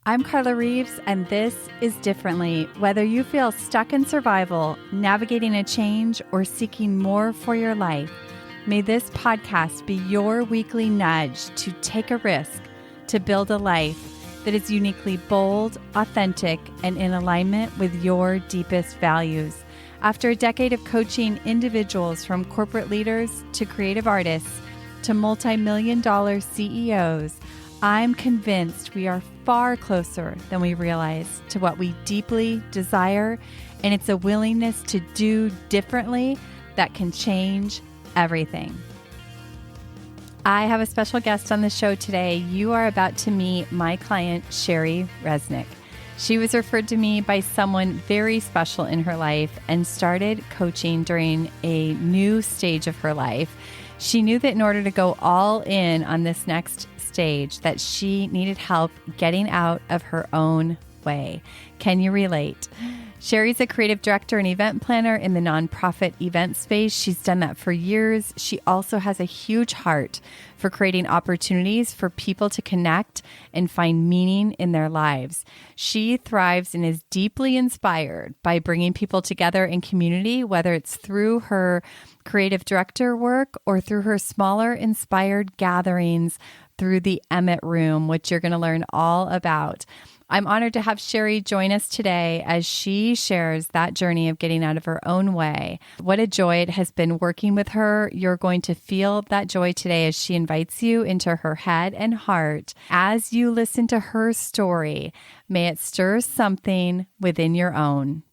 I'm Carla Reeves, and this is Differently. Whether you feel stuck in survival, navigating a change, or seeking more for your life, may this podcast be your weekly nudge to take a risk, to build a life that is uniquely bold, authentic, and in alignment with your deepest values. After a decade of coaching individuals from corporate leaders to creative artists to multi-million-dollar CEOs, I'm convinced we are far closer than we realize to what we deeply desire, and it's a willingness to do differently that can change everything. I have a special guest on the show today. You are about to meet my client, Sheri Resnik. She was referred to me by someone very special in her life and started coaching during a new stage of her life. She knew that in order to go all in on this next stage, that she needed help getting out of her own way. Can you relate? Sheri's a creative director and event planner in the nonprofit event space. She's done that for years. She also has a huge heart for creating opportunities for people to connect and find meaning in their lives. She thrives and is deeply inspired by bringing people together in community, whether it's through her creative director work or through her smaller inspired gatherings through the Emet room, which you're going to learn all about. I'm honored to have Sheri join us today as she shares that journey of getting out of her own way. What a joy it has been working with her. You're going to feel that joy today as she invites you into her head and heart. As you listen to her story, may it stir something within your own.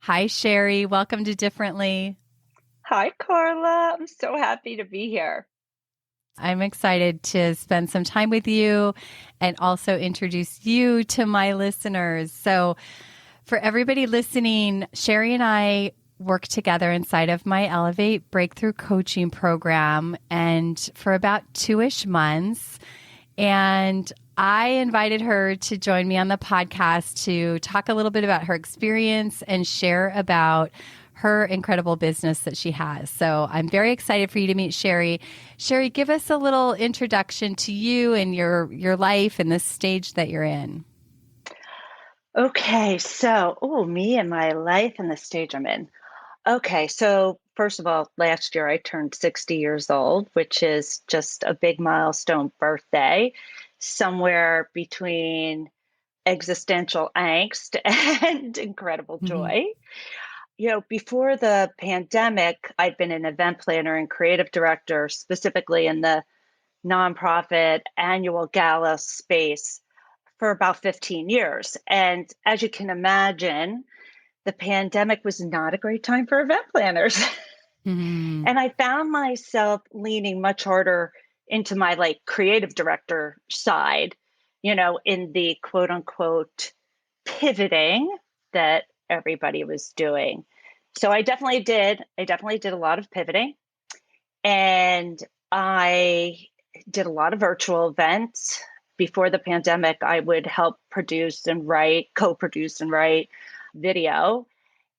Hi, Sheri. Welcome to Differently. Hi, Carla. I'm so happy to be here. I'm excited to spend some time with you and also introduce you to my listeners. So for everybody listening, Sheri and I work together inside of my Elevate Breakthrough Coaching Program and for about 2-ish months. And I invited her to join me on the podcast to talk a little bit about her experience and share about her incredible business that she has. So I'm very excited for you to meet Sheri. Sheri, give us a little introduction to you and your life and the stage that you're in. Okay, so, me and my life and the stage I'm in. Okay, so first of all, last year I turned 60 years old, which is just a big milestone birthday, somewhere between existential angst and incredible joy. Before the pandemic, I'd been an event planner and creative director, specifically in the nonprofit annual gala space for about 15 years. And as you can imagine, the pandemic was not a great time for event planners. Mm-hmm. And I found myself leaning much harder into my creative director side, in the quote unquote pivoting that everybody was doing. So I definitely did. I definitely did a lot of pivoting. And I did a lot of virtual events. Before the pandemic, I would help produce and write, co-produce and write video.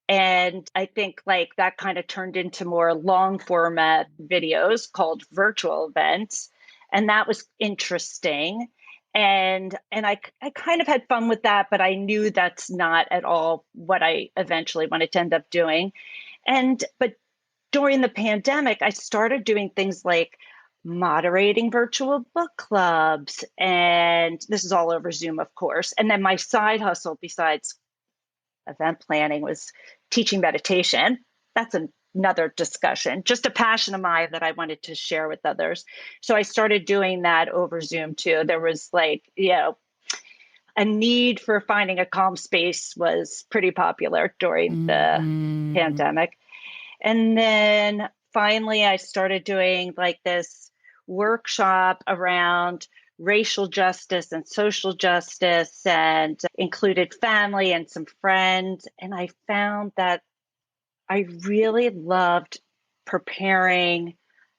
And I think that kind of turned into more long format videos called virtual events. And that was interesting. And I kind of had fun with that, but I knew that's not at all what I eventually wanted to end up doing. But during the pandemic, I started doing things like moderating virtual book clubs. And this is all over Zoom, of course. And then my side hustle, besides event planning, was teaching meditation. That's another discussion, just a passion of mine that I wanted to share with others. So I started doing that over Zoom too. There was a need for finding a calm space was pretty popular during the pandemic. And then finally, I started doing this workshop around racial justice and social justice and included family and some friends. And I found that I really loved preparing,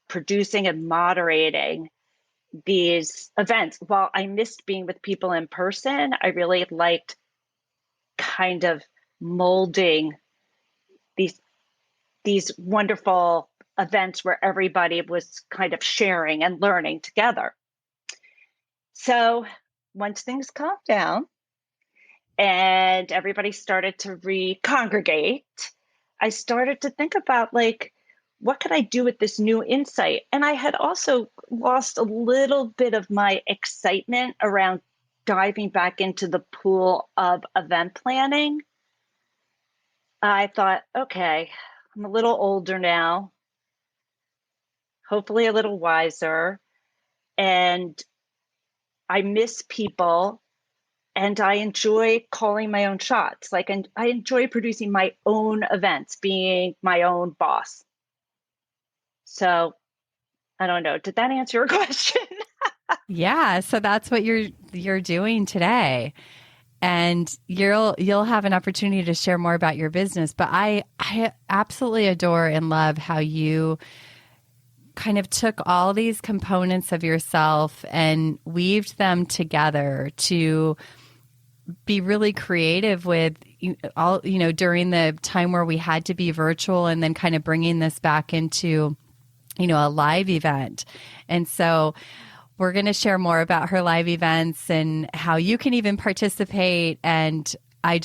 producing, and moderating these events. While I missed being with people in person, I really liked kind of molding these wonderful events where everybody was kind of sharing and learning together. So once things calmed down and everybody started to re-congregate, I started to think about like, what could I do with this new insight? And I had also lost a little bit of my excitement around diving back into the pool of event planning. I thought, okay, I'm a little older now, hopefully a little wiser, and I miss people and I enjoy calling my own shots. Like, and I enjoy producing my own events, being my own boss. So I don't know. Did that answer your question? Yeah, so that's what you're doing today. And you'll have an opportunity to share more about your business, but I absolutely adore and love how you kind of took all these components of yourself and weaved them together to be really creative with all, during the time where we had to be virtual, and then kind of bringing this back into, a live event. And so we're going to share more about her live events and how you can even participate. And I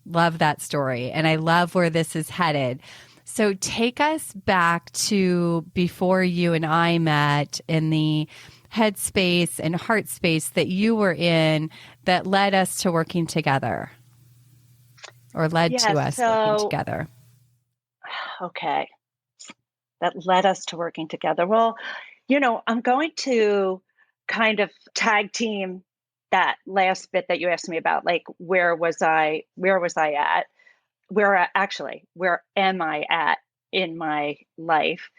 love that story, and I love where this is headed. So take us back to before you and I met, in the headspace and heart space that you were in that led us to working together, or led Yeah. to us working So, together. okay. That led us to working together. Well, I'm going to kind of tag team that last bit that you asked me about, like, where was I at? Where am I at in my life?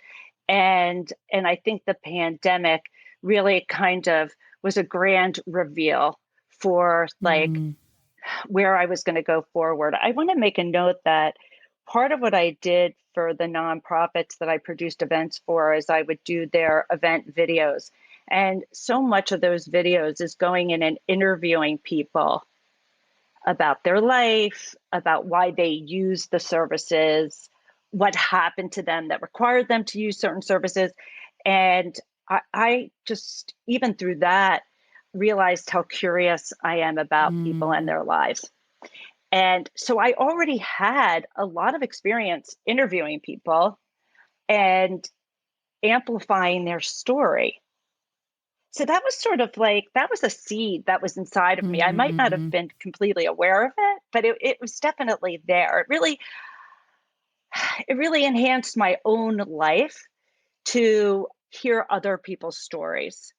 And I think the pandemic really kind of was a grand reveal for like Mm, where I was going to go forward. I want to make a note that part of what I did for the nonprofits that I produced events for is I would do their event videos. And so much of those videos is going in and interviewing people about their life, about why they use the services, what happened to them that required them to use certain services. And I just, even through that, realized how curious I am about people and mm, their lives. And so I already had a lot of experience interviewing people and amplifying their story. So that was sort of like, that was a seed that was inside of me. I might not have mm, been completely aware of it, but it was definitely there. It really enhanced my own life to hear other people's stories.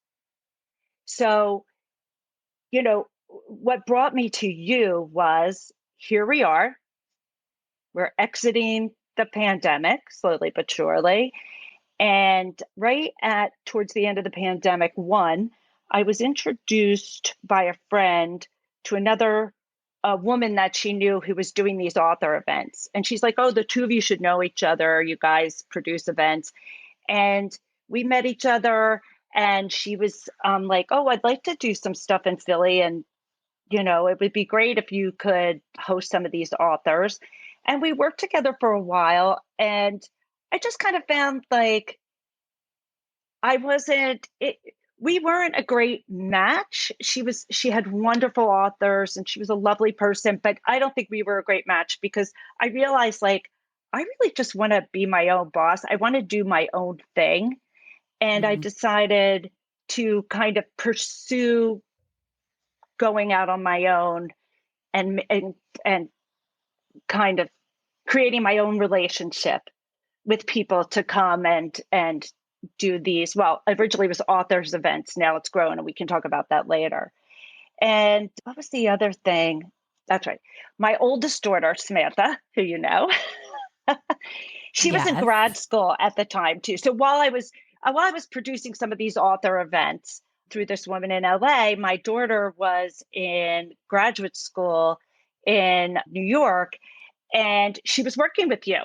So, what brought me to you was, here we are, we're exiting the pandemic slowly but surely. And right at towards the end of the pandemic, I was introduced by a friend to another a woman that she knew who was doing these author events. And she's like, "Oh, the two of you should know each other. You guys produce events." And we met each other, and she was like, "Oh, I'd like to do some stuff in Philly, and it would be great if you could host some of these authors." And we worked together for a while, and I just kind of found like I wasn't it we weren't a great match. She had wonderful authors and she was a lovely person, but I don't think we were a great match because I realized like I really just want to be my own boss. I want to do my own thing. And I mm. decided to kind of pursue going out on my own and kind of creating my own relationship with people to come and do these. Well, originally it was authors events. Now it's grown, and we can talk about that later. And what was the other thing? That's right. My oldest daughter, Samantha, who she was in Yes. grad school at the time too. So while I was producing some of these author events through this woman in LA, my daughter was in graduate school in New York, and she was working with you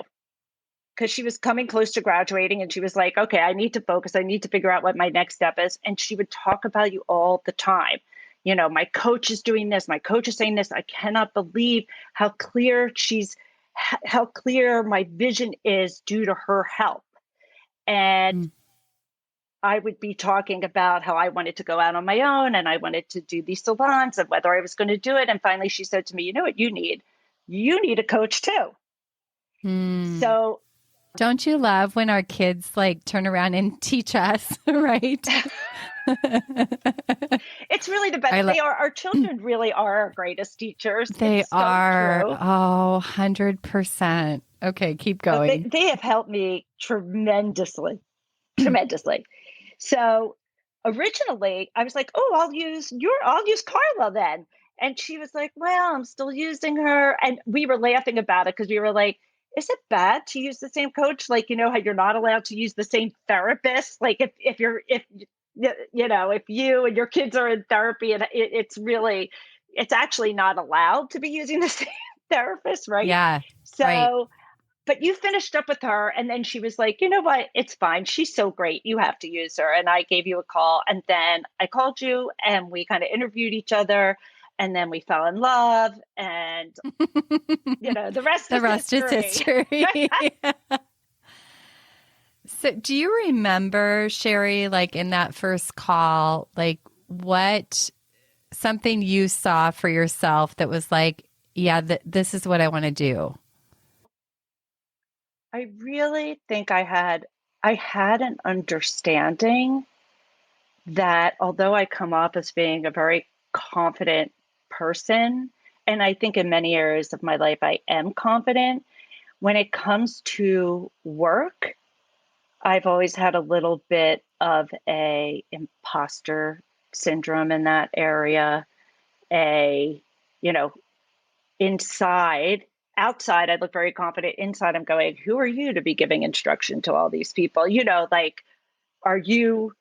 because she was coming close to graduating, and she was like, okay, I need to focus. I need to figure out what my next step is. And she would talk about you all the time. My coach is doing this. My coach is saying this. I cannot believe how how clear my vision is due to her help. And Mm. I would be talking about how I wanted to go out on my own and I wanted to do these salons and whether I was going to do it. And finally she said to me, you know what you need? You need a coach too. Hmm. So Don't you love when our kids like turn around and teach us, right? it's really the best. I love. Our children really are our greatest teachers. They It's so are. true. Oh, 100%. Okay, keep They, going. they have helped me tremendously, tremendously. So originally I was like, oh, I'll use Carla then. And she was like, well, I'm still using her. And we were laughing about it because we were like, is it bad to use the same coach? Like, you know, how you're not allowed to use the same therapist? Like if you and your kids are in therapy and it's actually not allowed to be using the same therapist, right? Yeah, right. So but you finished up with her and then she was like, you know what, it's fine, she's so great, you have to use her. And I gave you a call and then I called you and we kind of interviewed each other and then we fell in love and the rest The is rest is history. history. So, do you remember, Sheri, like in that first call, like what something you saw for yourself that was like, yeah, this is what I want to do? I really think I had an understanding that although I come off as being a very confident person, and I think in many areas of my life I am confident, when it comes to work, I've always had a little bit of a imposter syndrome in that area. A, you know, inside, outside, I look very confident. Inside, I'm going, who are you to be giving instruction to all these people? Like, are you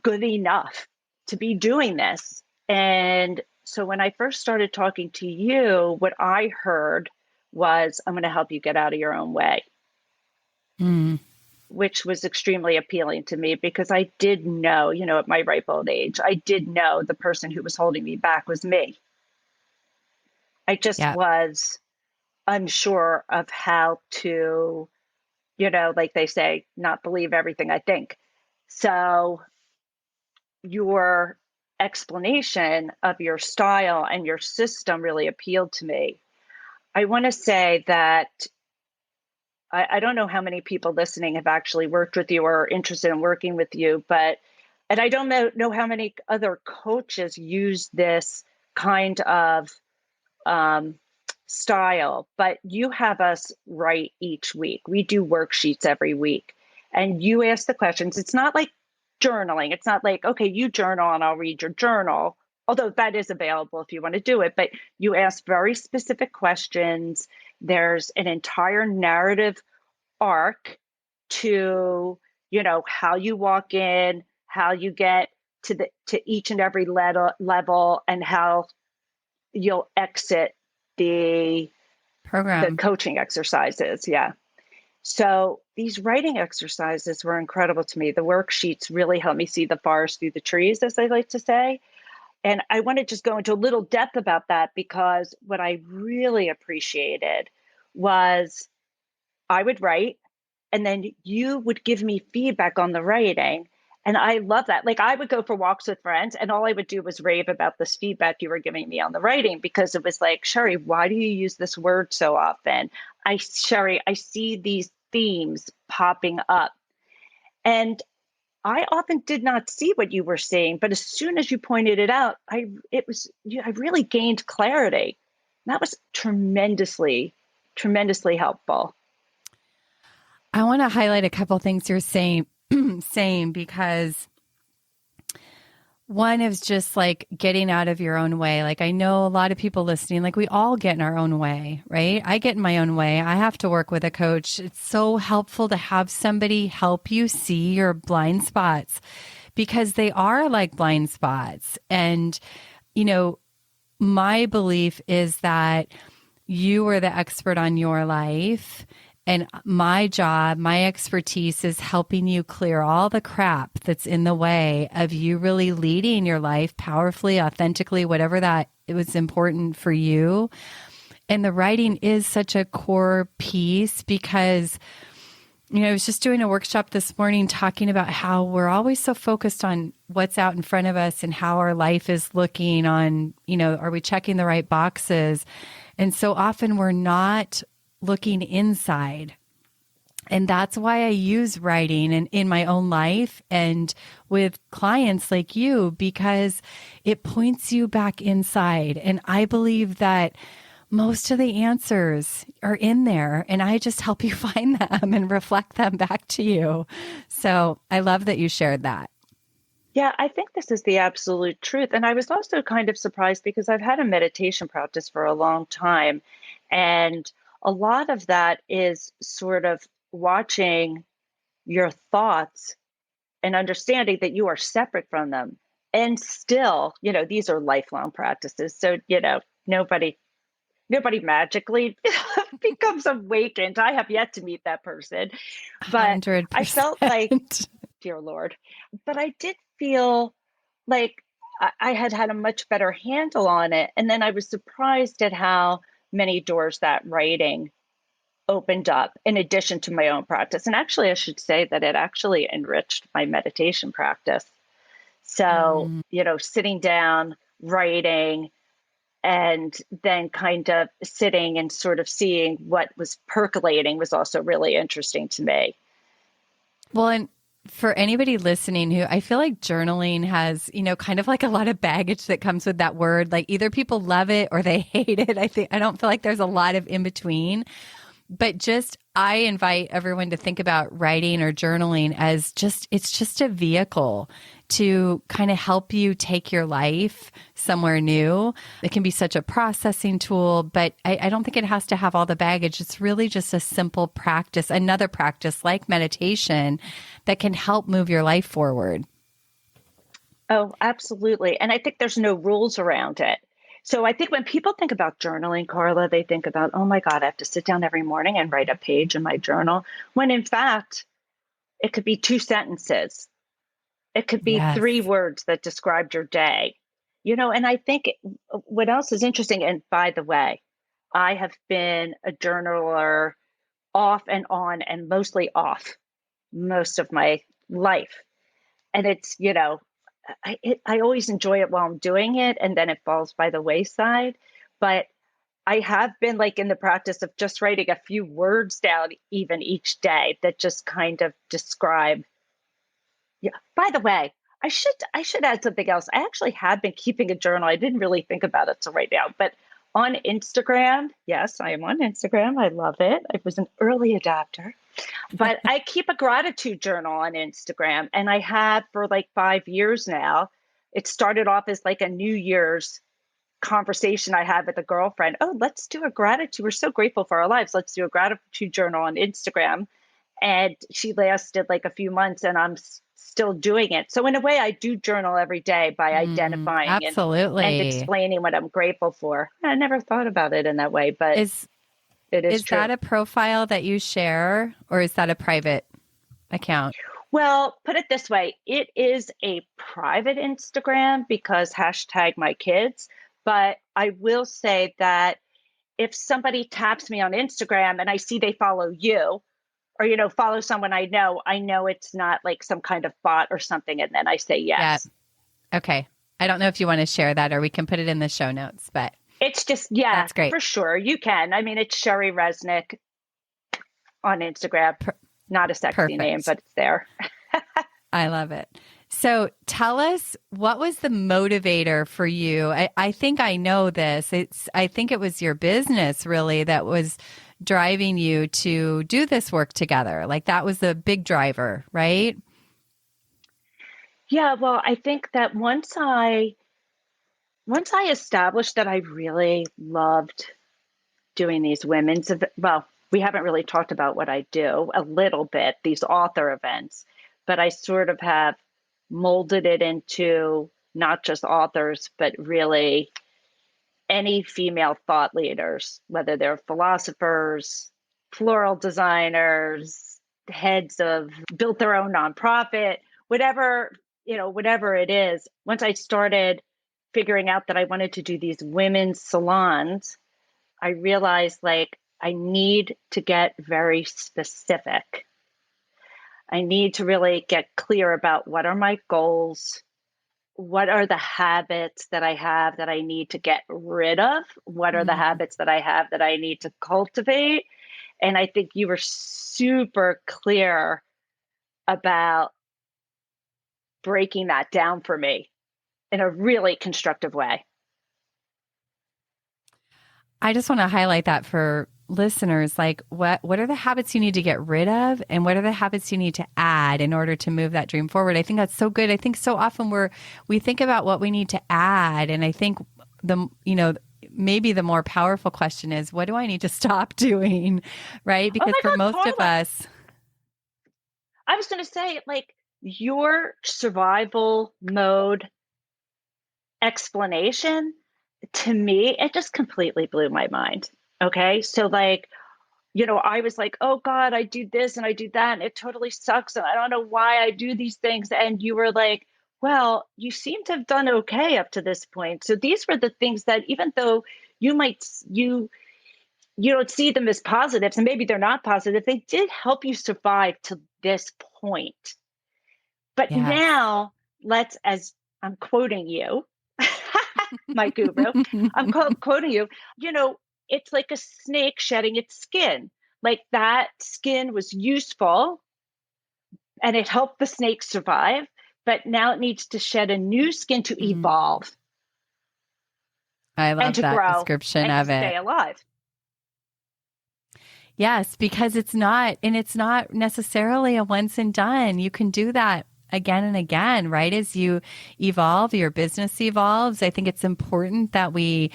good enough to be doing this? And so when I first started talking to you, what I heard was, I'm going to help you get out of your own way, Mm, which was extremely appealing to me because I did know, at my ripe old age, I did know the person who was holding me back was me. I just yeah. was unsure of how to, like they say, not believe everything I think. So your explanation of your style and your system really appealed to me. I want to say that I don't know how many people listening have actually worked with you or are interested in working with you, and I don't know how many other coaches use this kind of um, style, but you have us write each week. We do worksheets every week and you ask the questions. It's not like journaling. It's not like, okay, you journal and I'll read your journal, although that is available if you want to do it. But you ask very specific questions. There's an entire narrative arc to, how you walk in, how you get to each and every level and how you'll exit the Program. coaching exercises. Yeah. So these writing exercises were incredible to me. The worksheets really helped me see the forest through the trees, as I like to say. And I want to just go into a little depth about that because what I really appreciated was I would write and then you would give me feedback on the writing. And I love that. Like I would go for walks with friends and all I would do was rave about this feedback you were giving me on the writing because it was like, Sheri, why do you use this word so often? Sheri, I see these themes popping up. And I often did not see what you were saying, but as soon as you pointed it out, I really gained clarity. That was tremendously, tremendously helpful. I want to highlight a couple things you're saying because one is just like getting out of your own way. Like I know a lot of people listening, like we all get in our own way, right? I get in my own way. I have to work with a coach. It's so helpful to have somebody help you see your blind spots because they are like blind spots. And, my belief is that you are the expert on your life. And my job, my expertise is helping you clear all the crap that's in the way of you really leading your life powerfully, authentically, whatever that it was important for you. And the writing is such a core piece because I was just doing a workshop this morning talking about how we're always so focused on what's out in front of us and how our life is looking on, are we checking the right boxes? And so often we're not looking inside. And that's why I use writing in my own life and with clients like you, because it points you back inside. And I believe that most of the answers are in there, and I just help you find them and reflect them back to you. So I love that you shared that. Yeah, I think this is the absolute truth. And I was also kind of surprised because I've had a meditation practice for a long time. And a lot of that is sort of watching your thoughts and understanding that you are separate from them. And still, these are lifelong practices. So, nobody magically becomes awakened. I have yet to meet that person. But I felt like, 100%. dear Lord, but I did feel like I had a much better handle on it. And then I was surprised at how many doors that writing opened up in addition to my own practice. And actually, I should say that it actually enriched my meditation practice. So, sitting down, writing, and then kind of sitting and sort of seeing what was percolating was also really interesting to me. Well, and for anybody listening who I feel like journaling has, kind of like a lot of baggage that comes with that word. Like either people love it or they hate it. I don't feel like there's a lot of in between. But I invite everyone to think about writing or journaling as it's just a vehicle to kind of help you take your life somewhere new. It can be such a processing tool, but I don't think it has to have all the baggage. It's really just a simple practice, another practice like meditation that can help move your life forward. Oh, absolutely. And I think there's no rules around it. So I think when people think about journaling, Carla, they think about, oh my God, I have to sit down every morning and write a page in my journal. When in fact, it could be 2 sentences. It could be Yes. 3 words that described your day. And I think what else is interesting, and by the way, I have been a journaler off and on and mostly off most of my life. And it's, I always enjoy it while I'm doing it, and then it falls by the wayside. But I have been like in the practice of just writing a few words down even each day that just kind of describe. Yeah. By the way, I should add something else. I actually have been keeping a journal. I didn't really think about it till right now, but on Instagram, yes, I am on Instagram. I love it. I was an early adopter. But I keep a gratitude journal on Instagram, and I have for like 5 years now. It started off as like a New Year's conversation I had with a girlfriend. Oh, let's do a gratitude. We're so grateful for our lives. Let's do a gratitude journal on Instagram. And she lasted like a few months, and I'm still doing it. So in a way, I do journal every day by identifying and Absolutely. explaining what I'm grateful for. I never thought about it in that way, but it is Is true. that a profile that you share, or is that a private account? Well, put it this way, it is a private Instagram because hashtag my kids. But I will say that if somebody taps me on Instagram and I see they follow you or, follow someone I know it's not like some kind of bot or something. And then I say Yeah. yes. Okay. I don't know if you want to share that or we can put it in the show notes, but It's just, yeah, that's great. for sure. You can. I mean, it's Sheri Resnik on Instagram. Not a sexy name, Perfect. but it's there. I love it. So tell us, what was the motivator for you? I think I know this. I think it was your business really that was driving you to do this work together. Like that was the big driver, right? Yeah, well, I think that once I established that I really loved doing these well, we haven't really talked about what I do a little bit, these author events, but I sort of have molded it into not just authors, but really any female thought leaders, whether they're philosophers, floral designers, heads of built their own nonprofit, whatever it is. Once I started figuring out that I wanted to do these women's salons, I realized like I need to get very specific I need to really get clear about what are my goals, what are the habits that I have that I need to get rid of, what are the Mm. habits that I have that I need to cultivate. And I think you were super clear about breaking that down for me in a really constructive way. I just want to highlight that for listeners, like what are the habits you need to get rid of and what are the habits you need to add in order to move that dream forward? I think that's so good. I think so often we think about what we need to add, and I think maybe the more powerful question is, what do I need to stop doing? Right? Oh Because my for God, most of Carla, us, I was going to say, like, your survival mode explanation to me, it just completely blew my mind. Okay. So, like, I was like, oh God, I do this and I do that, and it totally sucks. And I don't know why I do these things. And you were like, well, you seem to have done okay up to this point. So these were the things that, even though you might, you don't see them as positives, and maybe they're not positive, they did help you survive to this point. But yes. now as I'm quoting you, my guru, I'm quoting you, it's like a snake shedding its skin. Like, that skin was useful and it helped the snake survive, but now it needs to shed a new skin to Mm. evolve I and love to that grow description and to of it. stay alive. Yes, because it's not necessarily a once and done. You can do that again and again, right? As you evolve, your business evolves. I think it's important that we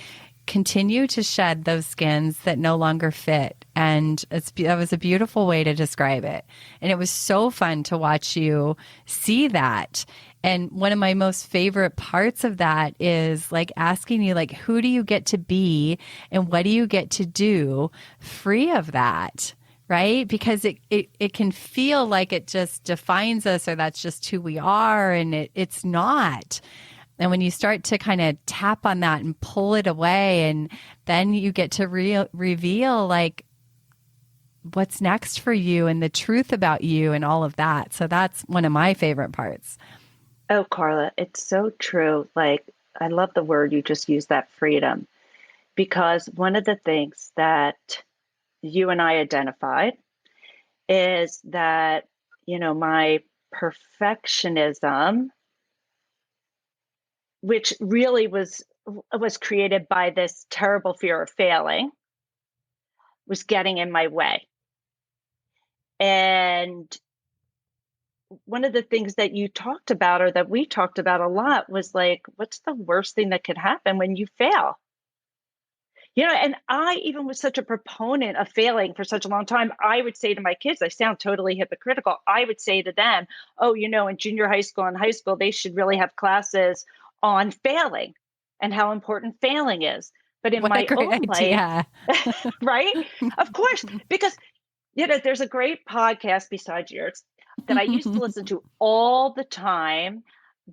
continue to shed those skins that no longer fit. And that was a beautiful way to describe it. And it was so fun to watch you see that. And one of my most favorite parts of that is like asking you, like, who do you get to be and what do you get to do free of that? Right? Because it can feel like it just defines us, or that's just who we are. And it's not. And when you start to kind of tap on that and pull it away, and then you get to reveal like what's next for you and the truth about you and all of that. So that's one of my favorite parts. Oh, Carla, it's so true. Like, I love the word you just used, that freedom, because one of the things that you and I identified is that, my perfectionism, which really was created by this terrible fear of failing, was getting in my way. And one of the things that you talked about, or that we talked about a lot, was like, what's the worst thing that could happen when you fail? And I even was such a proponent of failing for such a long time. I would say to my kids, I sound totally hypocritical. I would say to them, oh, in junior high school and high school, they should really have classes on failing and how important failing is. But in What a my great own life, idea. right? Of course, because, there's a great podcast besides yours that I used to listen to all the time.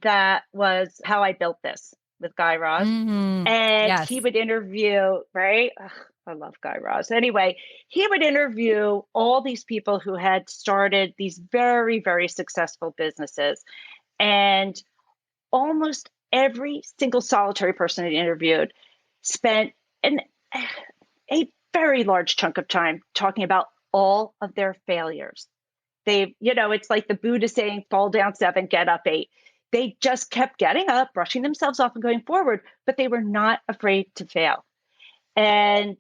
That was How I Built This with Guy Raz. Mm-hmm. And he Yes. would interview, right? Ugh, I love Guy Raz. Anyway, he would interview all these people who had started these very, very successful businesses. And almost every single solitary person he interviewed spent a very large chunk of time talking about all of their failures. It's like the Buddha saying, fall down 7, get up 8. They just kept getting up, brushing themselves off and going forward, but they were not afraid to fail. And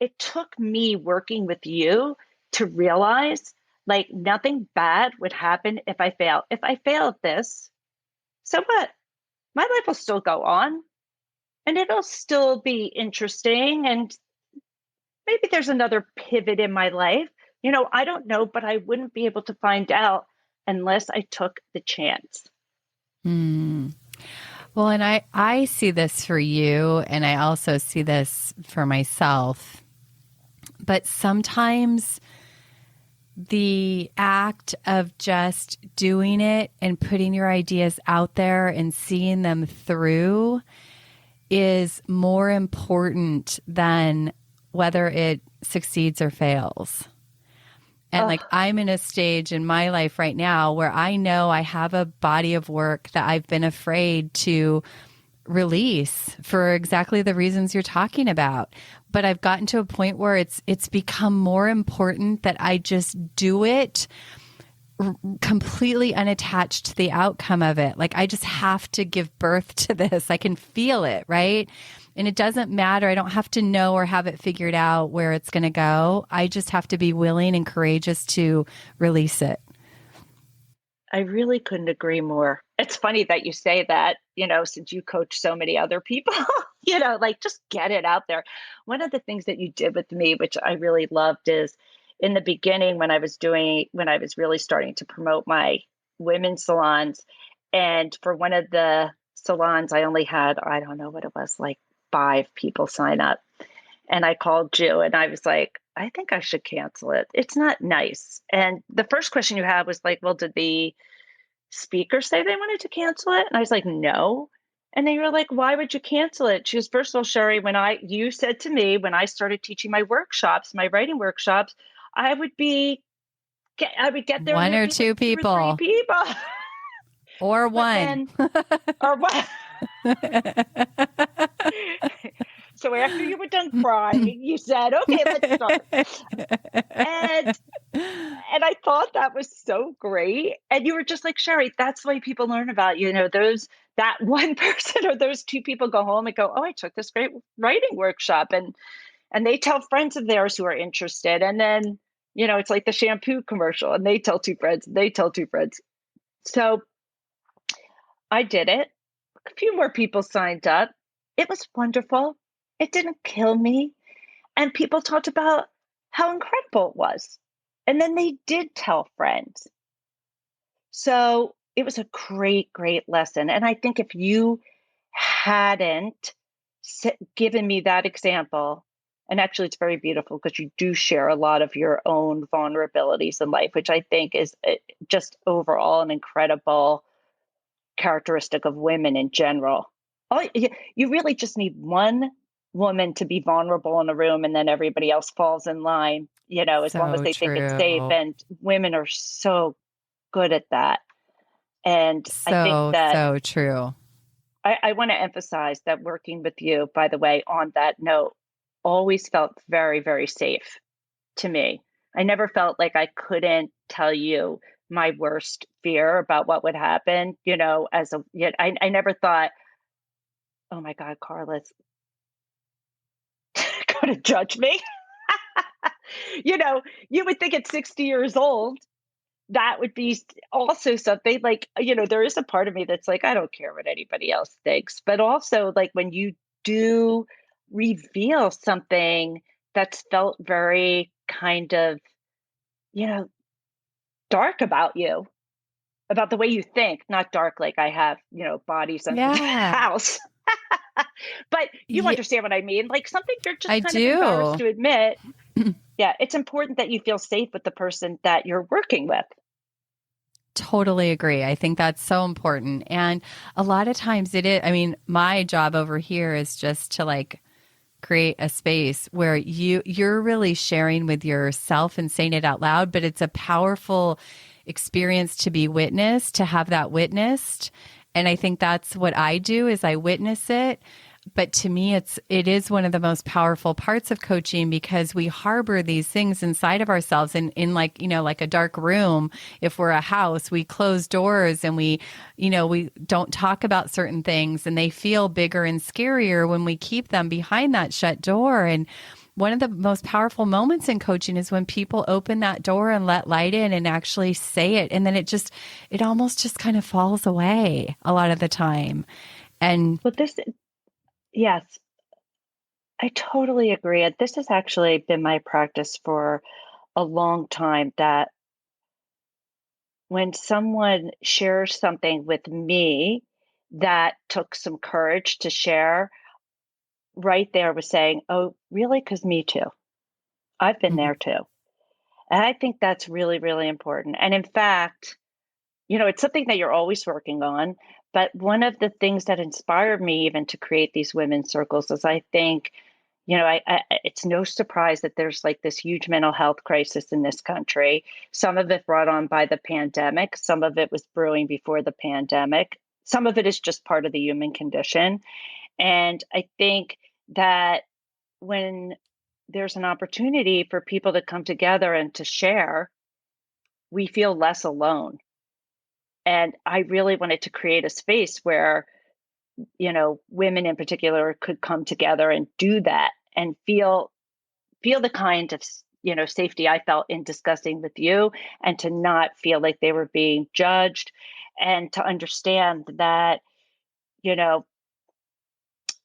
it took me working with you to realize, like, nothing bad would happen if I fail. If I fail at this, so what? My life will still go on and it'll still be interesting. And maybe there's another pivot in my life. I don't know, but I wouldn't be able to find out unless I took the chance. Mm. Well, and I see this for you, and I also see this for myself. But sometimes the act of just doing it and putting your ideas out there and seeing them through is more important than whether it succeeds or fails. And Oh, like I'm in a stage in my life right now where I know I have a body of work that I've been afraid to release for exactly the reasons you're talking about. But I've gotten to a point where it's become more important that I just do it completely unattached to the outcome of it. Like I just have to give birth to this. I can feel it, right? And it doesn't matter. I don't have to know or have it figured out where it's going to go. I just have to be willing and courageous to release it. I really couldn't agree more. It's funny that you say that, since you coach so many other people, like just get it out there. One of the things that you did with me, which I really loved, is in the beginning when I was really starting to promote my women's salons. And for one of the salons, I only had, I don't know what it was, like 5 people sign up. And I called you and I was like, I think I should cancel it. It's not nice. And the first question you had was like, well, did the speaker say they wanted to cancel it? And I was like, no. And they were like, why would you cancel it? She goes, first of all, Sheri, you said to me, when I started teaching my workshops, my writing workshops, I would I would get there and One there'd or be like two 2 or 3 people people. or But one. then, or what? So after you were done crying, you said, okay, let's start. And I thought that was so great. And you were just like, Sheri, that's why people learn about you. That one person or those 2 people go home and go, oh, I took this great writing workshop. And they tell friends of theirs who are interested. And then, it's like the shampoo commercial and they tell 2 friends, they tell 2 friends. So I did it. A few more people signed up. It was wonderful. It didn't kill me. And people talked about how incredible it was. And then they did tell friends. So it was a great, great lesson. And I think if you hadn't given me that example, and actually it's very beautiful because you do share a lot of your own vulnerabilities in life, which I think is just overall an incredible characteristic of women in general. You really just need one woman to be vulnerable in a room and then everybody else falls in line, as long as So they think it's safe. true. And women are so good at that. And I think So, that so true. I want to emphasize that working with you, by the way, on that note, always felt very, very safe to me. I never felt like I couldn't tell you my worst fear about what would happen, I never thought, oh my God, Carla's going to judge me. you know, you would think at 60 years old, that would be also something like, there is a part of me that's like, I don't care what anybody else thinks. But also, like, when you do reveal something that's felt very kind of, you know, dark about you, about the way you think, not dark like I have, bodies under the Yeah. house. But you Yeah, understand what I mean? Like something you're just I kind of embarrassed do. to admit. Yeah, it's important that you feel safe with the person that you're working with. Totally agree. I think that's so important. And a lot of times it is, I mean, my job over here is just to like create a space where you're really sharing with yourself and saying it out loud, but it's a powerful experience to be witnessed, to have that witnessed. And I think that's what I do is I witness it. But to me, it is one of the most powerful parts of coaching because we harbor these things inside of ourselves and in like, like a dark room. If we're a house, we close doors and we don't talk about certain things and they feel bigger and scarier when we keep them behind that shut door. And one of the most powerful moments in coaching is when people open that door and let light in and actually say it. And then it almost just kind of falls away a lot of the time. And But yes, I totally agree. And this has actually been my practice for a long time that when someone shares something with me that took some courage to share, right there was saying, oh, really? Because me too. I've been mhm, there too. And I think that's really, really important. And in fact, it's something that you're always working on. But one of the things that inspired me even to create these women's circles is I think It's no surprise that there's like this huge mental health crisis in this country. Some of it brought on by the pandemic, some of it was brewing before the pandemic, some of it is just part of the human condition. And I think that when there's an opportunity for people to come together and to share, we feel less alone. And I really wanted to create a space where, women in particular could come together and do that and feel the kind of, safety I felt in discussing with you, and to not feel like they were being judged, and to understand that, you know,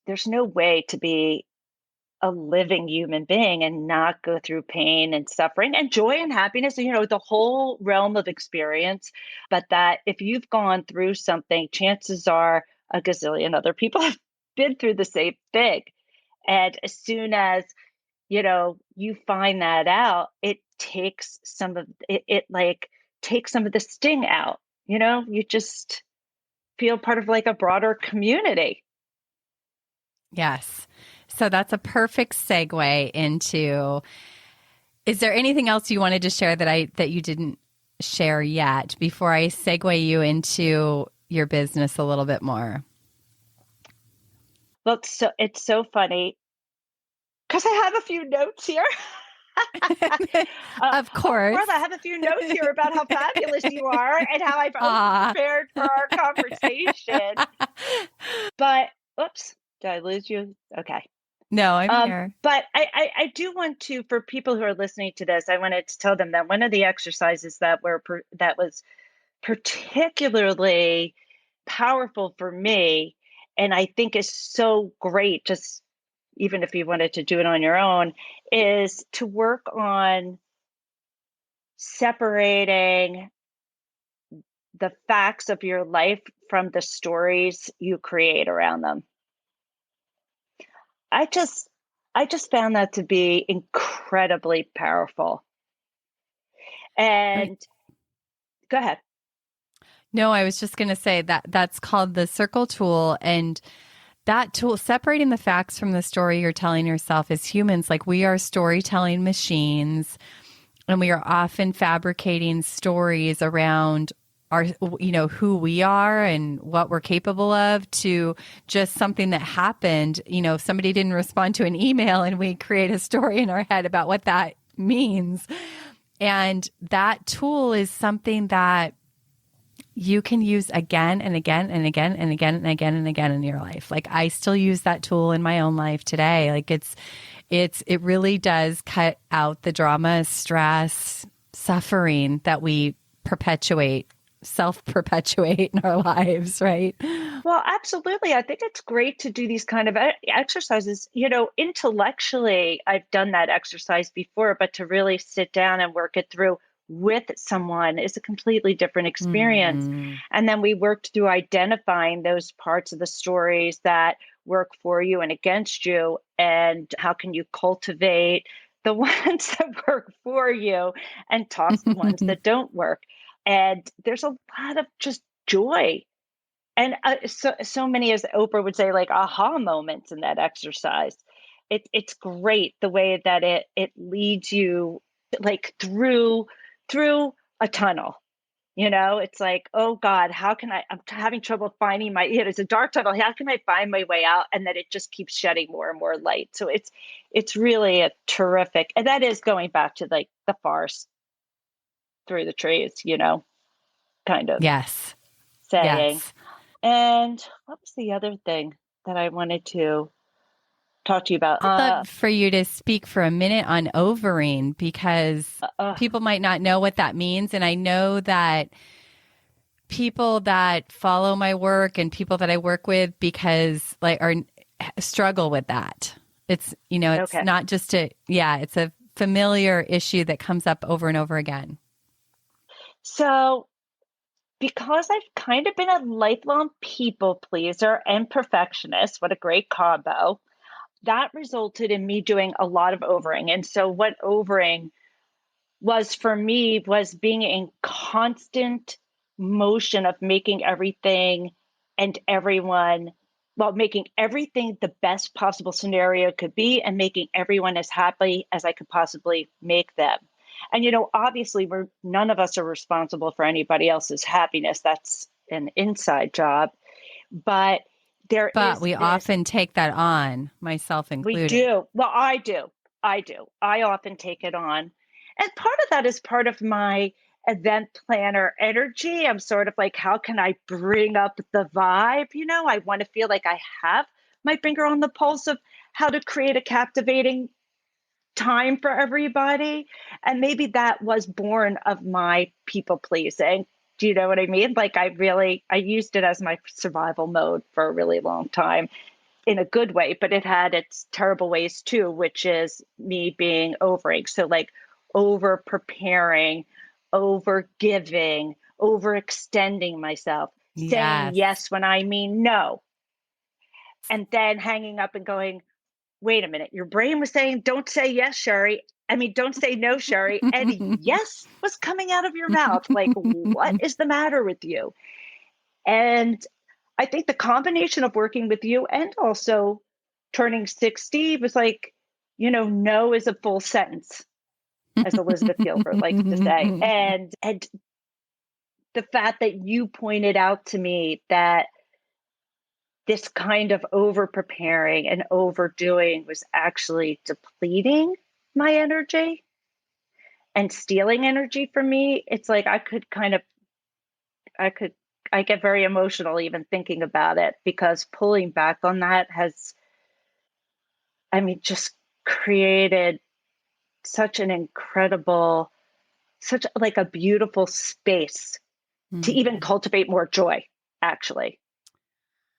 there's no way to be a living human being and not go through pain and suffering and joy and happiness, the whole realm of experience. But that if you've gone through something, chances are a gazillion other people have been through the same thing. And as soon as, you find that out, it takes some of it, like takes some of the sting out. You just feel part of like a broader community. Yes. So that's a perfect segue into, is there anything else you wanted to share that you didn't share yet before I segue you into your business a little bit more? Well, it's so funny because I have a few notes here. Of course. I have a few notes here about how fabulous you are and how I've prepared for our conversation. But oops, did I lose you? Okay. No, I'm here. But I do want to, for people who are listening to this, I wanted to tell them that one of the exercises that was particularly powerful for me, and I think is so great, just even if you wanted to do it on your own, is to work on separating the facts of your life from the stories you create around them. I just I just found that to be incredibly powerful. And go ahead. No, I was just going to say that's called the circle tool. And that tool, separating the facts from the story you're telling yourself, as humans, like we are storytelling machines, and we are often fabricating stories around our, who we are and what we're capable of, to just something that happened. If somebody didn't respond to an email, and we create a story in our head about what that means. And that tool is something that you can use again and again and again and again and again and again in your life. Like I still use that tool in my own life today. Like it really does cut out the drama, stress, suffering that we self-perpetuate in our lives, right? Well, absolutely. I think it's great to do these kind of exercises. Intellectually, I've done that exercise before, but to really sit down and work it through with someone is a completely different experience. Mm. And then we worked through identifying those parts of the stories that work for you and against you, and how can you cultivate the ones that work for you and toss the ones that don't work. And there's a lot of just joy, and so many, as Oprah would say, like aha moments in that exercise. It's great the way that it leads you like through a tunnel. It's like, oh God, I'm having trouble finding it's a dark tunnel. How can I find my way out? And then it just keeps shedding more and more light. So it's really a terrific, and that is going back to like the forest through the trees, kind of Yes. saying. Yes. And what was the other thing that I wanted to talk to you about? I'd love for you to speak for a minute on overing, because people might not know what that means. And I know that people that follow my work and people that I work with, because struggle with that. It's, it's Okay. not just it's a familiar issue that comes up over and over again. So, because I've kind of been a lifelong people pleaser and perfectionist, what a great combo, that resulted in me doing a lot of overing. And so what overing was for me was being in constant motion of making everything and everyone while making everything the best possible scenario could be and making everyone as happy as I could possibly make them. And, obviously none of us are responsible for anybody else's happiness. That's an inside job. But there But is we this, often take that on, myself we included. do. Well, I do. I do. I often take it on. And part of that is part of my event planner energy. I'm sort of like, how can I bring up the vibe? I want to feel like I have my finger on the pulse of how to create a captivating time for everybody. And maybe that was born of my people pleasing. Do you know what I mean? Like I used it as my survival mode for a really long time in a good way, but it had its terrible ways too, which is me being overing. So like over preparing, over giving, overextending myself, saying Yes. yes when I mean no, and then hanging up and going, wait a minute, your brain was saying, don't say yes, Sheri. I mean, don't say no, Sheri. And yes was coming out of your mouth. Like, what is the matter with you? And I think the combination of working with you and also turning 60 was like, no is a full sentence, as Elizabeth Gilbert likes to say. And the fact that you pointed out to me that this kind of over preparing and overdoing was actually depleting my energy and stealing energy from me. It's like I get very emotional even thinking about it, because pulling back on that has, just created such an incredible, such like a beautiful space to even cultivate more joy, actually.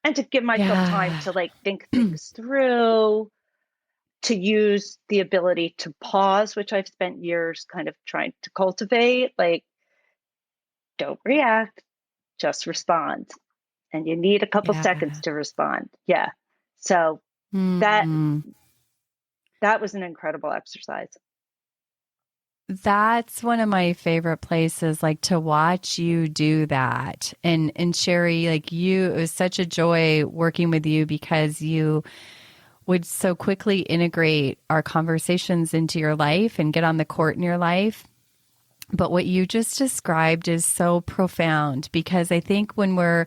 And to give myself time Yeah. to like think things through, to use the ability to pause, which I've spent years kind of trying to cultivate. Like, don't react, just respond. And you need a couple seconds Yeah. to respond. Yeah. So that Mm. that was an incredible exercise. That's one of my favorite places, like to watch you do that. And Sheri, like it was such a joy working with you because you would so quickly integrate our conversations into your life and get on the court in your life. But what you just described is so profound, because I think when we're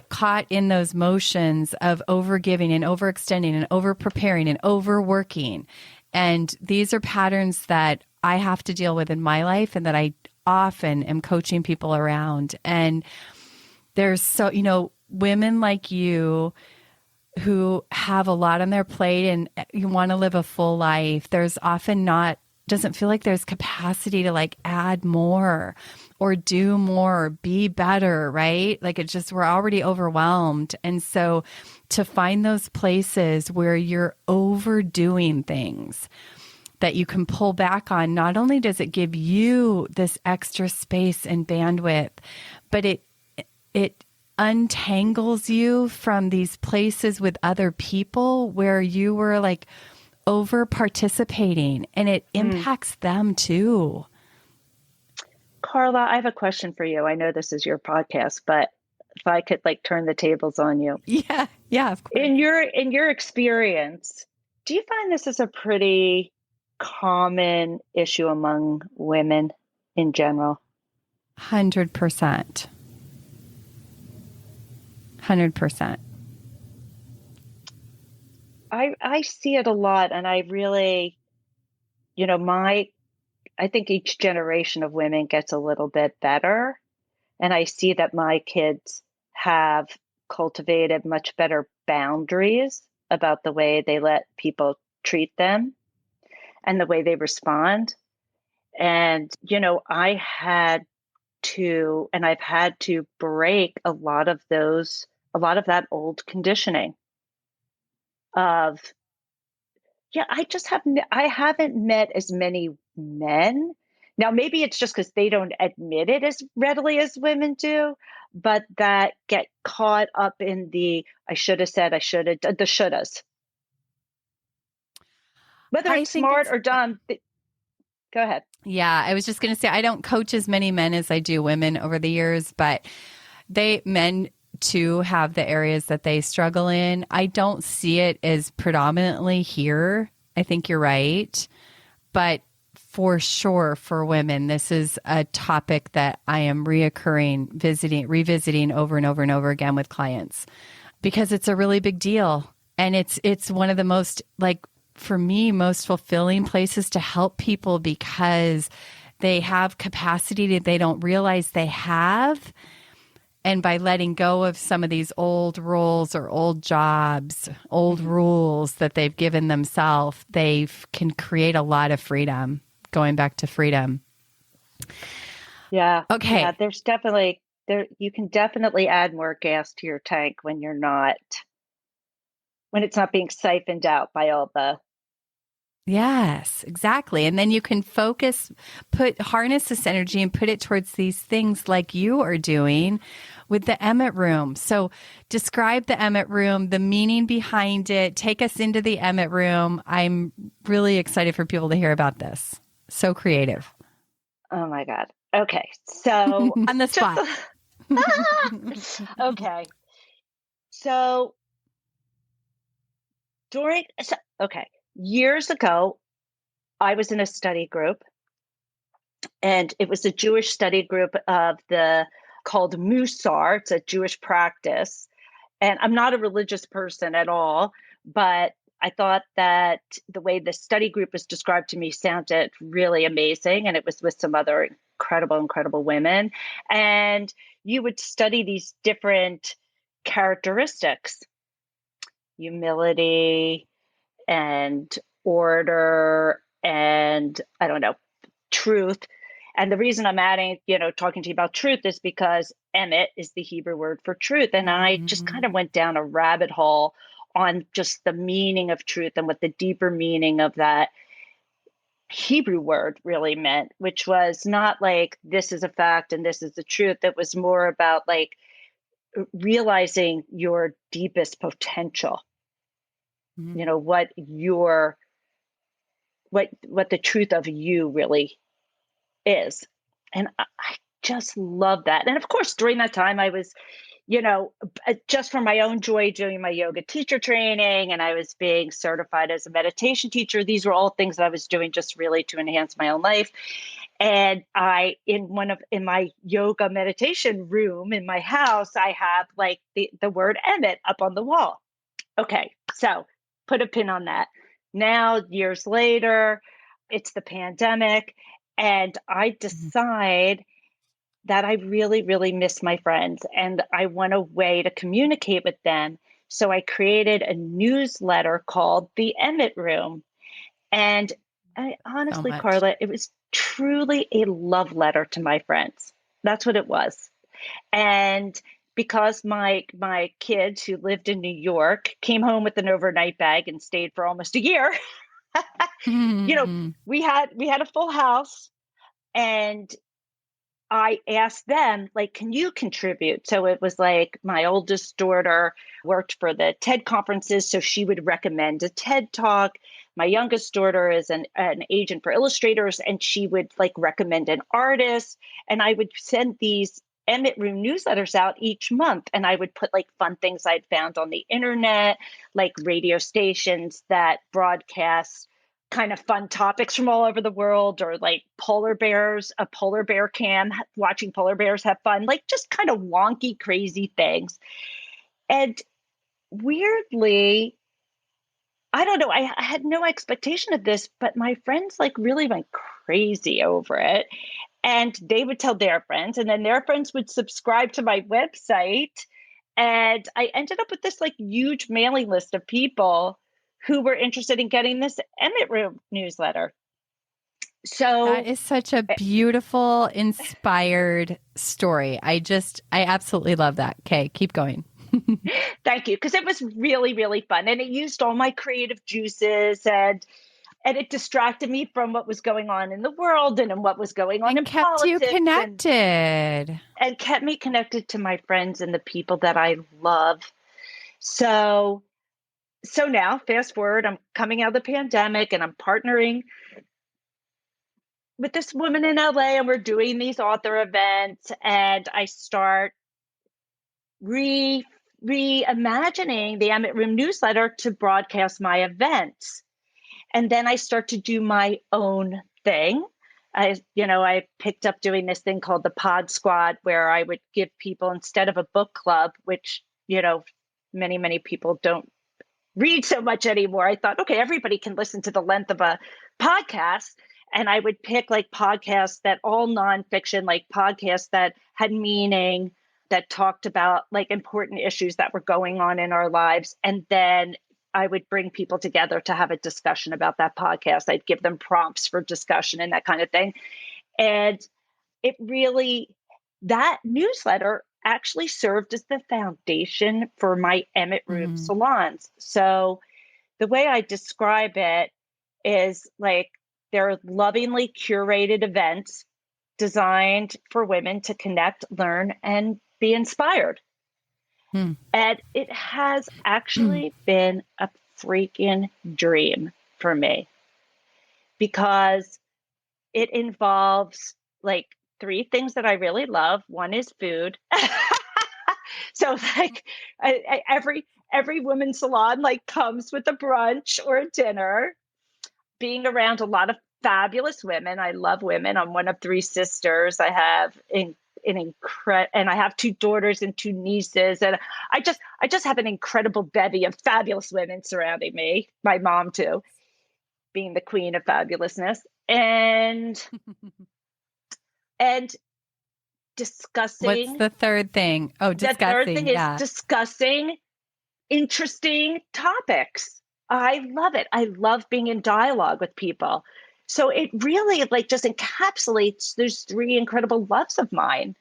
caught in those motions of overgiving and overextending and over preparing and overworking, and these are patterns that I have to deal with in my life and that I often am coaching people around. And there's women like you who have a lot on their plate and you want to live a full life. There's often doesn't feel like there's capacity to like add more or do more, or be better, right? Like we're already overwhelmed. And so to find those places where you're overdoing things that you can pull back on, not only does it give you this extra space and bandwidth, but it untangles you from these places with other people where you were like over participating, and it impacts them too. Carla, I have a question for you. I know this is your podcast, but if I could like turn the tables on you. Yeah. Yeah, of course. In your experience, do you find this is a pretty common issue among women in general? 100%. 100%. I see it a lot, and I really, I think each generation of women gets a little bit better, and I see that my kids have cultivated much better boundaries about the way they let people treat them and the way they respond. And, I've had to break a lot of that old conditioning of, yeah, I haven't met as many men. Now, maybe it's just because they don't admit it as readily as women do, but that get caught up in the I should have said, I should have, the shouldas. Whether I it's think smart or dumb, go ahead. yeah, I was just going to say, I don't coach as many men as I do women over the years, but men too have the areas that they struggle in. I don't see it as predominantly here. I think you're right. But for sure, for women, this is a topic that I am revisiting over and over and over again with clients because it's a really big deal. And it's one of the most, like, for me, most fulfilling places to help people because they have capacity that they don't realize they have. And by letting go of some of these old roles or old jobs, old rules that they've given themselves, they can create a lot of freedom, going back to freedom. Yeah. Okay. Yeah, there's definitely you can definitely add more gas to your tank when it's not being siphoned out by all the. Yes, exactly. And then you can harness this energy and put it towards these things like you are doing with the Emet room. So describe the Emet room, the meaning behind it. Take us into the Emet room. I'm really excited for people to hear about this. So creative. Oh my God. Okay. So On the spot. okay. So okay. Years ago, I was in a study group, and it was a Jewish study group called Musar. It's a Jewish practice. And I'm not a religious person at all, but I thought that the way the study group was described to me sounded really amazing. And it was with some other incredible women. And you would study these different characteristics: humility and order and, I don't know, truth. And the reason I'm talking to you about truth is because Emet is the Hebrew word for truth. And I just kind of went down a rabbit hole on just the meaning of truth and what the deeper meaning of that Hebrew word really meant, which was not like this is a fact and this is the truth. It was more about like realizing your deepest potential, what the truth of you really is. And I just love that. And of course, during that time, I was, just for my own joy, doing my yoga teacher training, and I was being certified as a meditation teacher. These were all things that I was doing just really to enhance my own life. And in my yoga meditation room in my house, I have like the word Emet up on the wall. Okay, so put a pin on that. Now, years later, it's the pandemic, and I decide that I really, really miss my friends and I want a way to communicate with them. So I created a newsletter called The Emet Room. And honestly, much. Carla, it was truly a love letter to my friends. That's what it was. And because my kids who lived in New York came home with an overnight bag and stayed for almost a year, we had a full house, and I asked them, like, can you contribute? So it was like my oldest daughter worked for the TED conferences, so she would recommend a TED talk. My youngest daughter is an agent for illustrators, and she would like recommend an artist. And I would send these Emmett Room newsletters out each month, and I would put like fun things I'd found on the internet, like radio stations that broadcast kind of fun topics from all over the world, or like polar bears, a polar bear cam, watching polar bears have fun, like just kind of wonky, crazy things. And weirdly, I don't know, I had no expectation of this, but my friends like really went crazy over it. And they would tell their friends, and then their friends would subscribe to my website. And I ended up with this like huge mailing list of people who were interested in getting this Emmett Room newsletter. That So is such a beautiful, inspired story. I absolutely love that. Okay, keep going. thank you, because it was really, really fun. And it used all my creative juices, and it distracted me from what was going on in the world and what was going on And in kept you politics, and connected. kept me connected to my friends and the people that I love. So now, fast forward, I'm coming out of the pandemic and I'm partnering with this woman in LA, and we're doing these author events, and I start re reimagining the Emet Room newsletter to broadcast my events. And then I start to do my own thing. I picked up doing this thing called the Pod Squad, where I would give people, instead of a book club, which, many, many people don't read so much anymore. I thought, okay, everybody can listen to the length of a podcast. And I would pick like podcasts that all nonfiction, like podcasts that had meaning, that talked about like important issues that were going on in our lives. And then I would bring people together to have a discussion about that podcast. I'd give them prompts for discussion and that kind of thing. And that newsletter actually served as the foundation for my Emet Room salons. So the way I describe it is like they're lovingly curated events designed for women to connect, learn, and be inspired. And it has actually been a freaking dream for me, because it involves like three things that I really love. One is food. So like every women's salon like comes with a brunch or a dinner. Being around a lot of fabulous women. I love women. I'm one of three sisters. I have and I have two daughters and two nieces, and I just have an incredible bevy of fabulous women surrounding me. My mom too, being the queen of fabulousness, and discussing. What's the third thing? Oh, discussing. The third thing is discussing interesting topics. I love it. I love being in dialogue with people. So it really like just encapsulates those three incredible loves of mine.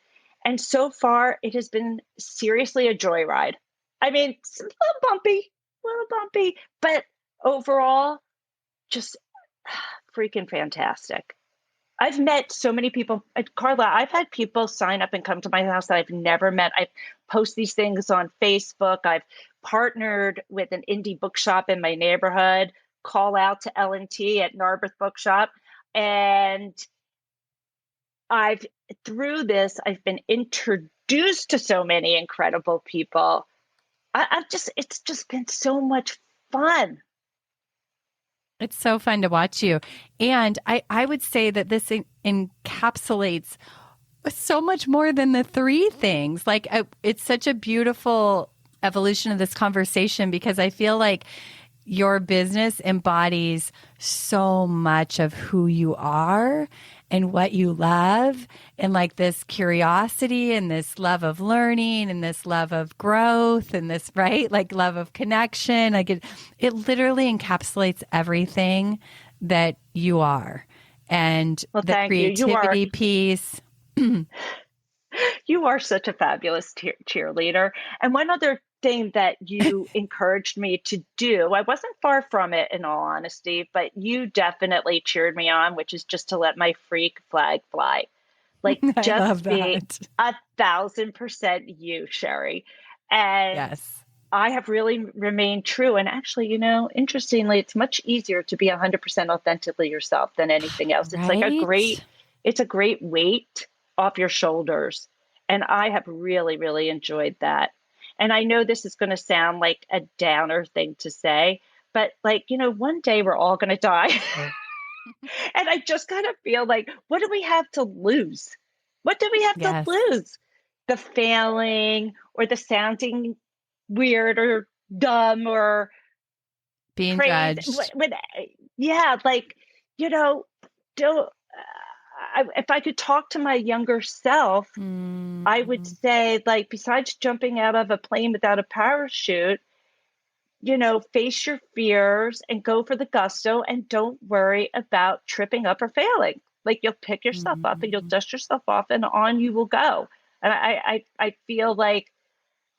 And so far, it has been seriously a joyride. I mean, it's a little bumpy, but overall, just freaking fantastic. I've met so many people. Carla, I've had people sign up and come to my house that I've never met. I post these things on Facebook. I've partnered with an indie bookshop in my neighborhood. Call out to L&T at Narberth Bookshop. And through this, I've been introduced to so many incredible people. It's just been so much fun. It's so fun to watch you. And I would say that this encapsulates so much more than the three things. Like it's such a beautiful evolution of this conversation, because I feel like your business embodies so much of who you are and what you love, and like this curiosity and this love of learning and this love of growth and this, right? Like love of connection. Like it literally encapsulates everything that you are. And the creativity piece. You are such a fabulous cheerleader. And one other thing that you encouraged me to do, I wasn't far from it in all honesty, but you definitely cheered me on, which is just to let my freak flag fly. Like just be 1,000% you, Sheri. And yes, I have really remained true. And actually, interestingly, it's much easier to be 100% authentically yourself than anything else. Right? It's a great weight off your shoulders. And I have really, really enjoyed that. And I know this is going to sound like a downer thing to say, but like, one day we're all going to die. And I just kind of feel like, what do we have to lose? What do we have to lose? The failing or the sounding weird or dumb or being judged. If I could talk to my younger self, I would say, like, besides jumping out of a plane without a parachute, face your fears and go for the gusto, and don't worry about tripping up or failing. Like, you'll pick yourself up and you'll dust yourself off, and on you will go. And I feel like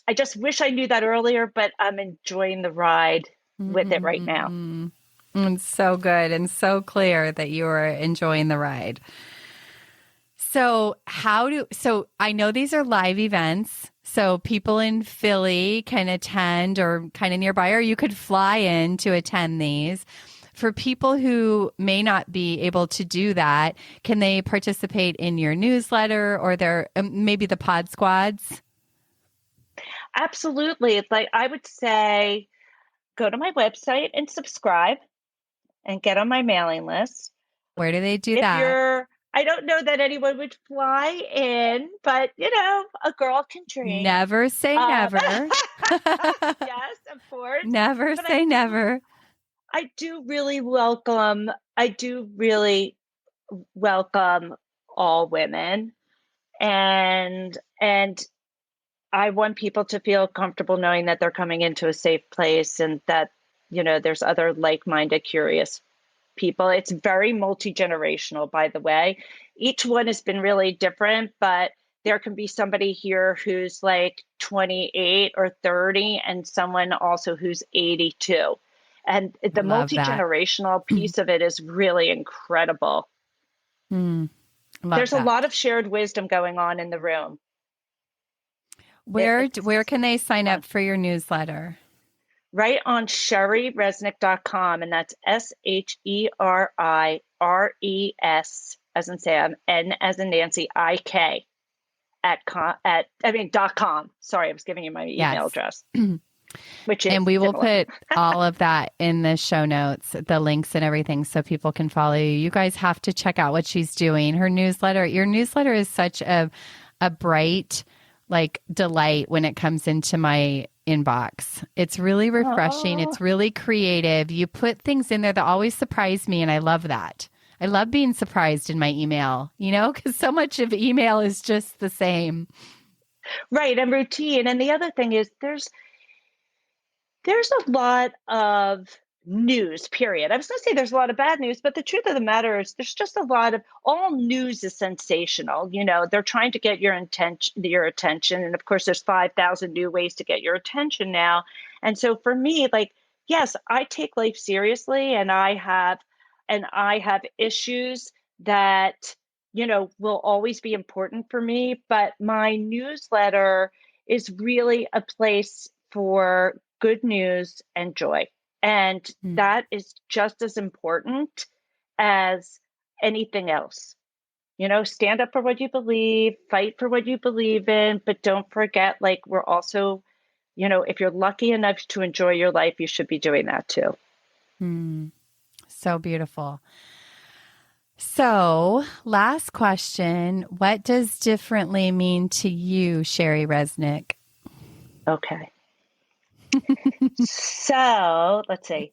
I just wish I knew that earlier, but I'm enjoying the ride with it right now. It's so good and so clear that you are enjoying the ride. So I know these are live events, so people in Philly can attend or kind of nearby, or you could fly in to attend these. For people who may not be able to do that, can they participate in your newsletter or maybe the pod squads? Absolutely. Like I would say, go to my website and subscribe and get on my mailing list. Where do they do If that? I don't know that anyone would fly in, but a girl can dream. Never say Um, never. yes, of course. Never But say never. I do really welcome all women, and I want people to feel comfortable knowing that they're coming into a safe place and that, there's other like-minded, curious people. It's very multi-generational, by the way. Each one has been really different, but there can be somebody here who's like 28 or 30 and someone also who's 82. And the Love that. multi-generational piece of it is really incredible. Love There's a that. lot of shared wisdom going on in the room. Where can they sign Fun. up for your newsletter? Right on SheriResnik.com, and that's SheriRes as in Sam, N as in Nancy, IK .com. Sorry, I was giving you my email Yes. address, which is And we will similar. put all of that in the show notes, the links and everything, so people can follow you. You guys have to check out what she's doing. Her newsletter, your newsletter is such a bright, like, delight when it comes into my inbox. It's really refreshing. Oh. It's really creative. You put things in there that always surprise me, and I love that. I love being surprised in my email, because so much of email is just the same. Right, and routine. And the other thing is there's a lot of news, period. I was going to say there's a lot of bad news, but the truth of the matter is there's just a lot of all news is sensational. They're trying to get your attention. And of course, there's 5,000 new ways to get your attention now. And so for me, like, yes, I take life seriously and I have issues that, will always be important for me. But my newsletter is really a place for good news and joy. And that is just as important as anything else. Stand up for what you believe, fight for what you believe in, but don't forget, like, we're also, if you're lucky enough to enjoy your life, you should be doing that too. So beautiful. So, last question. What does differently mean to you, Sheri Resnik? Okay. So let's see.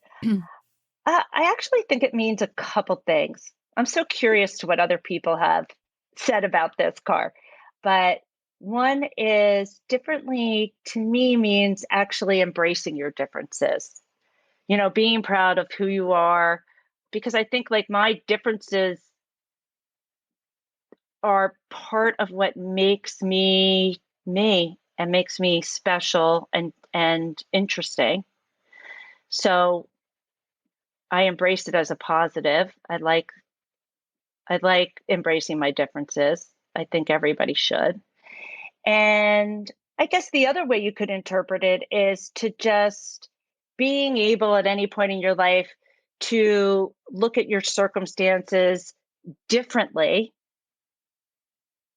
I actually think it means a couple things. I'm so curious to what other people have said about this car. But one is differently to me means actually embracing your differences, being proud of who you are. Because I think like my differences are part of what makes me me and makes me special and interesting. So I embrace it as a positive. I like embracing my differences. I think everybody should. And I guess the other way you could interpret it is to just being able at any point in your life to look at your circumstances differently,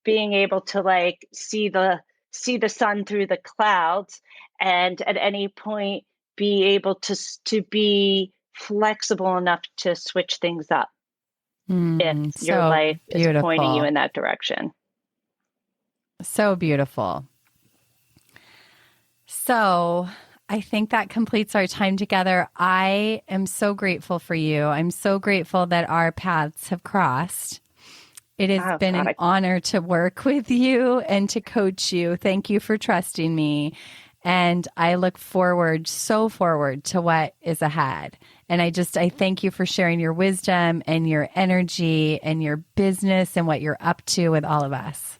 being able to like see the sun through the clouds, and at any point be able to be flexible enough to switch things up if your So life is pointing you beautiful. in that direction. So beautiful. So, I think that completes our time together. I am so grateful for you. I'm so grateful that our paths have crossed. It has been an honor to work with you and to coach you. Thank you for trusting me. And I look so forward to what is ahead. And I thank you for sharing your wisdom and your energy and your business and what you're up to with all of us.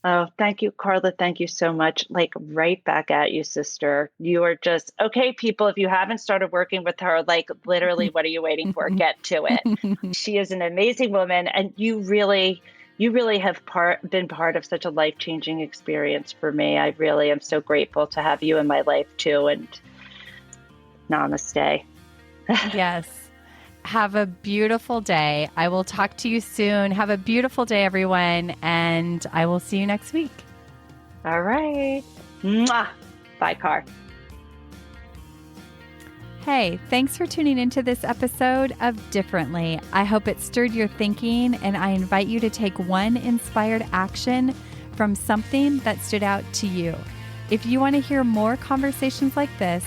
Oh, thank you, Carla. Thank you so much. Like right back at you, sister. You are just okay, people. If you haven't started working with her, like literally, what are you waiting for? Get to it. She is an amazing woman, and you really have been part of such a life-changing experience for me. I really am so grateful to have you in my life too. And namaste. Yes. Have a beautiful day. I will talk to you soon. Have a beautiful day, everyone. And I will see you next week. All right. Mwah. Bye, Car. Hey, thanks for tuning into this episode of Differently. I hope it stirred your thinking, and I invite you to take one inspired action from something that stood out to you. If you want to hear more conversations like this,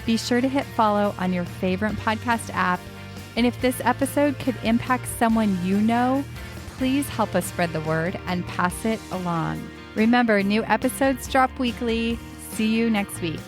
be sure to hit follow on your favorite podcast app. And if this episode could impact someone you know, please help us spread the word and pass it along. Remember, new episodes drop weekly. See you next week.